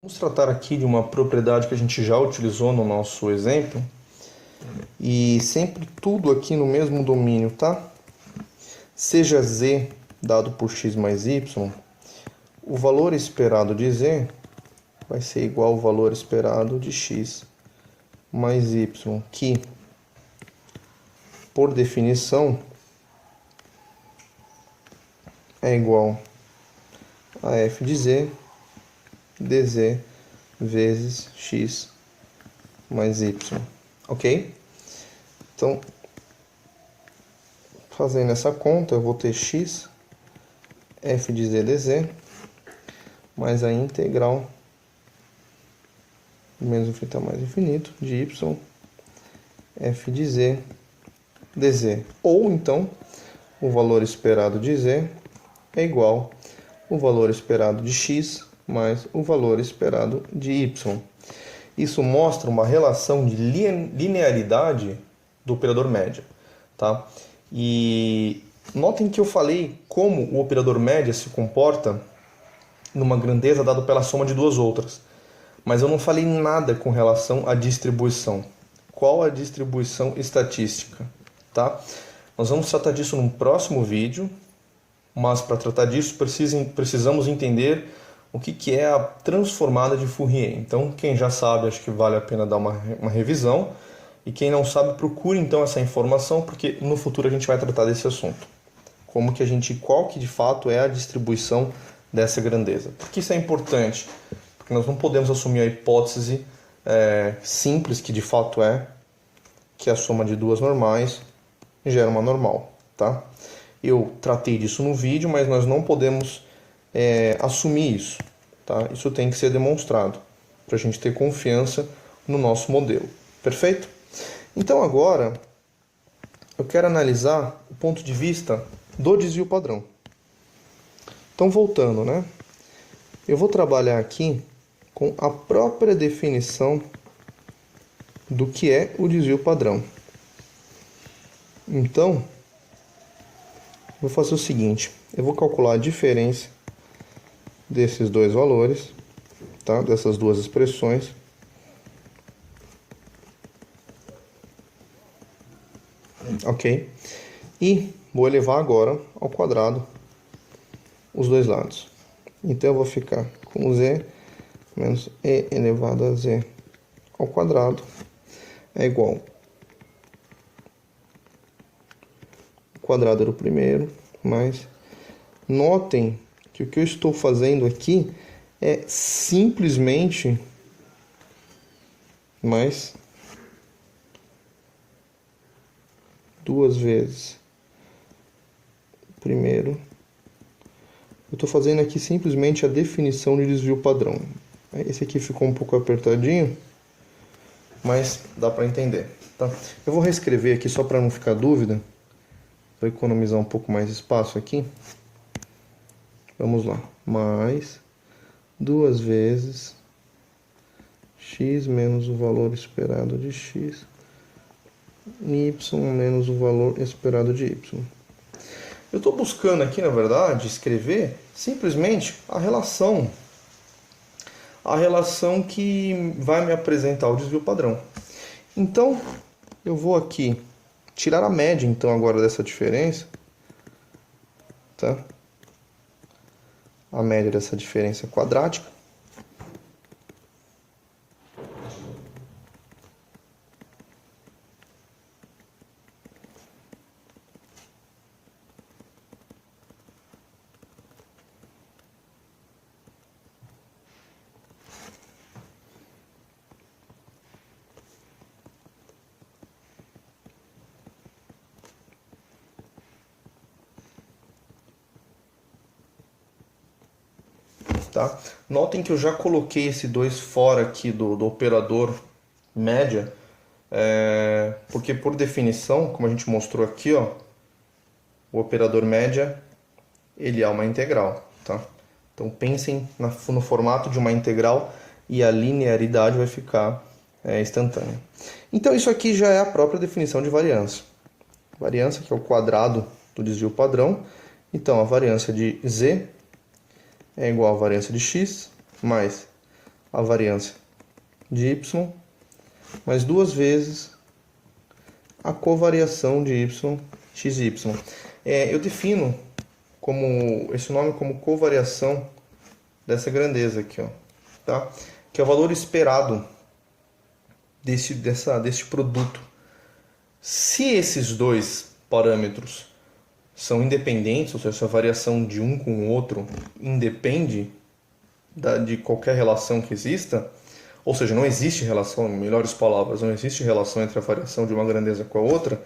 Vamos tratar aqui de uma propriedade que a gente já utilizou no nosso exemplo e sempre tudo aqui no mesmo domínio, tá? Seja z dado por x mais y, o valor esperado de z vai ser igual ao valor esperado de x mais y, que, por definição, é igual a f de z dz vezes x mais y, ok? Então, fazendo essa conta, eu vou ter x f de z dz mais a integral menos infinito mais infinito de y f de z dz. Ou então, o valor esperado de z é igual ao valor esperado de x mais o valor esperado de y. Isso mostra uma relação de linearidade do operador média, tá? E notem que eu falei como o operador média se comporta numa grandeza dada pela soma de duas outras, mas eu não falei nada com relação à distribuição. Qual a distribuição estatística, tá? Nós vamos tratar disso num próximo vídeo, mas para tratar disso precisamos entender o que é a transformada de Fourier. Então, quem já sabe, acho que vale a pena dar uma revisão. E quem não sabe, procure então essa informação, porque no futuro a gente vai tratar desse assunto. Qual que de fato é a distribuição dessa grandeza. Por que isso é importante? Porque nós não podemos assumir a hipótese simples, que de fato é, que a soma de duas normais gera uma normal, tá? Eu tratei disso no vídeo, mas nós não podemos assumir isso, tá? Isso tem que ser demonstrado para a gente ter confiança no nosso modelo, perfeito? Então agora eu quero analisar o ponto de vista do desvio padrão. Então voltando, né? Eu vou trabalhar aqui com a própria definição do que é o desvio padrão. Então, vou fazer o seguinte, eu vou calcular a diferença desses dois valores, tá? Dessas duas expressões. Ok? E vou elevar agora ao quadrado os dois lados. Então eu vou ficar com z menos e elevado a z ao quadrado é igual ao quadrado do primeiro mais... Notem que o que eu estou fazendo aqui é simplesmente mais duas vezes o primeiro. Eu estou fazendo aqui simplesmente a definição de desvio padrão. Esse aqui ficou um pouco apertadinho, mas dá para entender, tá? Eu vou reescrever aqui só para não ficar dúvida, para economizar um pouco mais de espaço aqui. Vamos lá, mais duas vezes x menos o valor esperado de x, y menos o valor esperado de y. Eu estou buscando aqui, na verdade, escrever simplesmente a relação que vai me apresentar o desvio padrão. Então, eu vou aqui tirar a média, então, agora dessa diferença, tá? A média dessa diferença quadrática. Tá? Notem que eu já coloquei esse 2 fora aqui do operador média, porque por definição, como a gente mostrou aqui, ó, o operador média ele é uma integral. Tá? Então pensem no formato de uma integral e a linearidade vai ficar instantânea. Então isso aqui já é a própria definição de variância. Variância que é o quadrado do desvio padrão. Então a variância de z é igual à variância de x mais a variância de y, mais 2 vezes a covariação de y, xy. Eu defino esse nome como covariação dessa grandeza aqui, ó, tá? Que é o valor esperado deste produto. Se esses dois parâmetros são independentes, ou seja, se a variação de um com o outro independe de qualquer relação que exista, ou seja, não existe relação, em melhores palavras, não existe relação entre a variação de uma grandeza com a outra,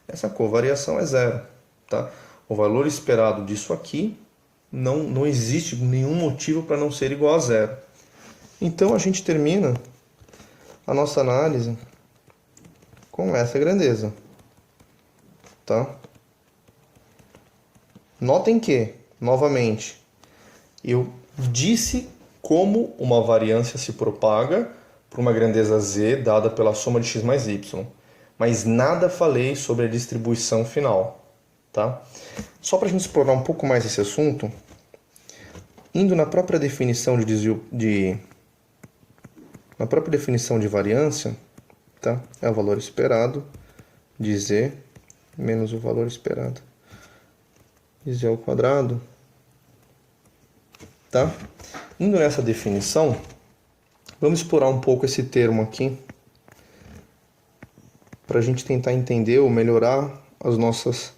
essa covariação é zero, tá? O valor esperado disso aqui não existe nenhum motivo para não ser igual a zero. Então a gente termina a nossa análise com essa grandeza, tá? Notem que, novamente, eu disse como uma variância se propaga por uma grandeza z dada pela soma de x mais y, mas nada falei sobre a distribuição final, tá? Só para a gente explorar um pouco mais esse assunto, indo na própria definição na própria definição de variância, tá? É o valor esperado de z menos o valor esperado de z ao quadrado, tá? Indo nessa definição, vamos explorar um pouco esse termo aqui para a gente tentar entender ou melhorar as nossas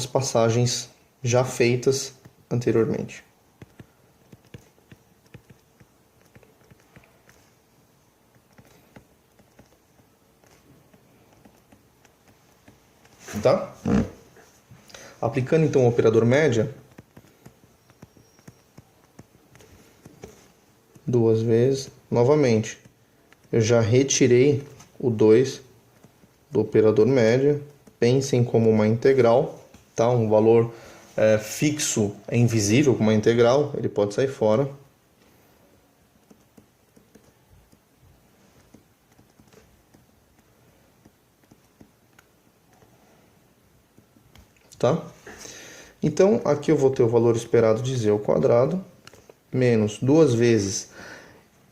passagens já feitas anteriormente. Tá? Aplicando então o operador média, 2 vezes, novamente, eu já retirei o 2 do operador média, pensem como uma integral, tá? Um valor fixo é invisível como uma integral, ele pode sair fora. Tá? Então, aqui eu vou ter o valor esperado de z ao quadrado, menos 2 vezes.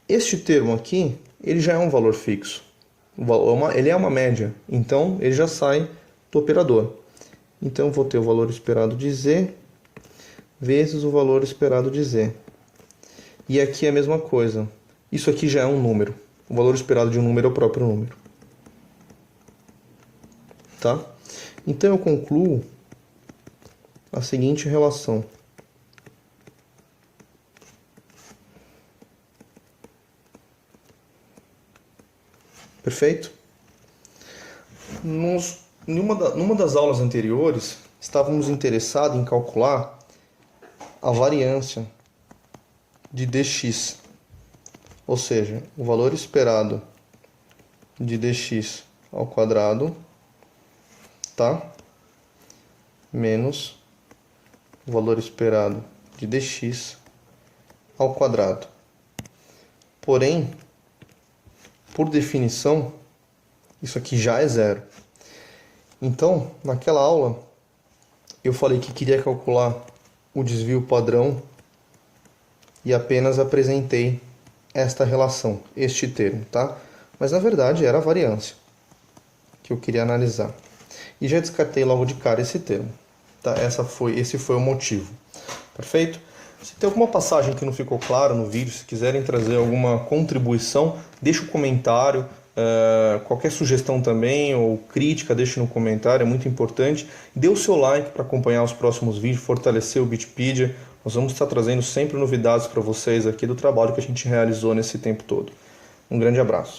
Este termo aqui, ele já é um valor fixo. Ele é uma média, então ele já sai do operador. Então, eu vou ter o valor esperado de z vezes o valor esperado de z. E aqui é a mesma coisa. Isso aqui já é um número. O valor esperado de um número é o próprio número. Tá? Então, eu concluo a seguinte relação. Perfeito? Numa das aulas anteriores, estávamos interessados em calcular a variância de dx, ou seja, o valor esperado de dx ao quadrado, tá? Menos o valor esperado de dx ao quadrado. Porém, por definição, isso aqui já é zero. Então, naquela aula, eu falei que queria calcular o desvio padrão e apenas apresentei esta relação, este termo, tá? Mas na verdade era a variância que eu queria analisar. E já descartei logo de cara esse termo. Tá? Esse foi o motivo. Perfeito? Se tem alguma passagem que não ficou clara no vídeo, se quiserem trazer alguma contribuição, deixa um comentário. Qualquer sugestão também ou crítica, deixe no comentário, é muito importante. Dê o seu like para acompanhar os próximos vídeos, fortalecer o Bitpedia. Nós vamos estar trazendo sempre novidades para vocês aqui do trabalho que a gente realizou nesse tempo todo. Um grande abraço.